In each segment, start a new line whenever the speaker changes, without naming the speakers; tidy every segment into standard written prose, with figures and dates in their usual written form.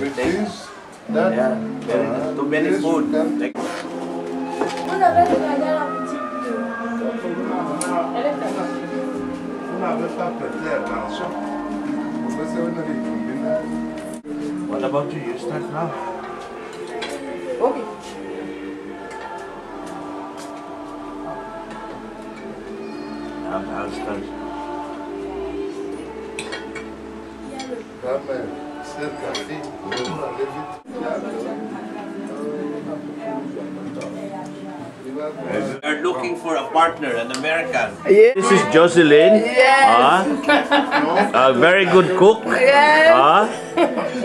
With this, that,
Yeah, too many
this
food.
can-
Like,
Una vez para perder canción. Después se van a recombinar.
what about you? You start now.
Okay.
I'll start.
Dame cerca así, una levita.
We are looking for a partner, an American.
Yeah.
This is Jocelyn.
Yes.
A very good cook.
Yes.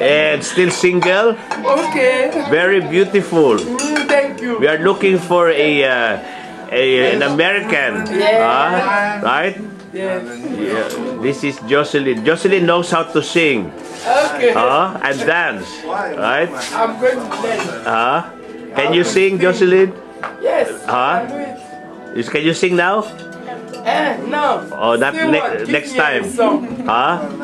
And still single.
Okay.
Very beautiful.
Thank you.
We are looking for an American.
Yeah.
Right?
Yes.
Yeah. This is Jocelyn. Jocelyn knows how to sing
Okay.
and dance. Right?
I'm going to dance.
Can you sing, Jocelyn?
Yes.
Huh?
I'll do it.
Can you sing now?
No.
Oh, that
Still what? Give
next
me a
time.
song.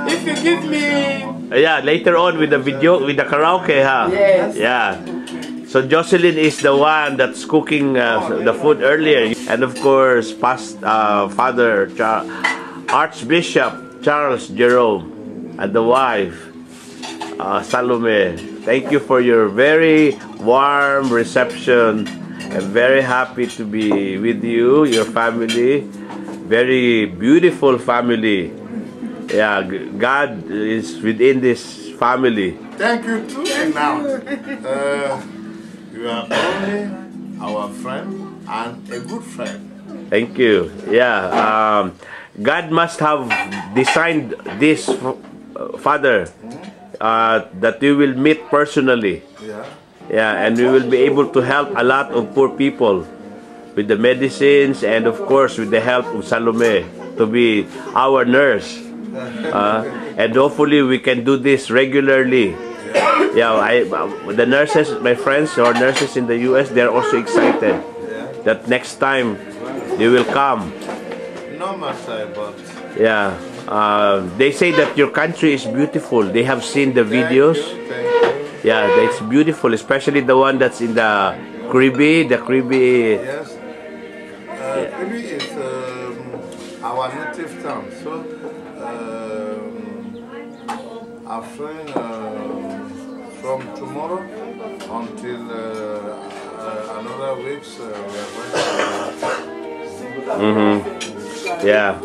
If you give me.
Yeah, later on with the video, with the karaoke, huh?
Yes.
Yeah. So Jocelyn is the one that's cooking the food earlier, and of course, Father Archbishop Charles Jerome, and the wife Salome. Thank you for your very warm reception. I'm very happy to be with you, your family. Very beautiful family. Yeah, God is within this family.
Thank you too. And now, you are only our friend and a good friend.
Thank you. Yeah, God must have designed this, Father, that we will meet personally.
Yeah.
Yeah, and we will be able to help a lot of poor people with the medicines and of course with the help of Salome to be our nurse. And hopefully we can do this regularly. Yeah, the nurses, my friends who are nurses in the US, they're also excited that next time they will come.
No matter about.
Yeah, they say that your country is beautiful. They have seen the videos.
Thank you.
Yeah, it's beautiful, especially the one that's in the Kribi. The Kribi.
Yes. Kribi is our native town. So, our friend from tomorrow until another week, we are going to.
Yeah.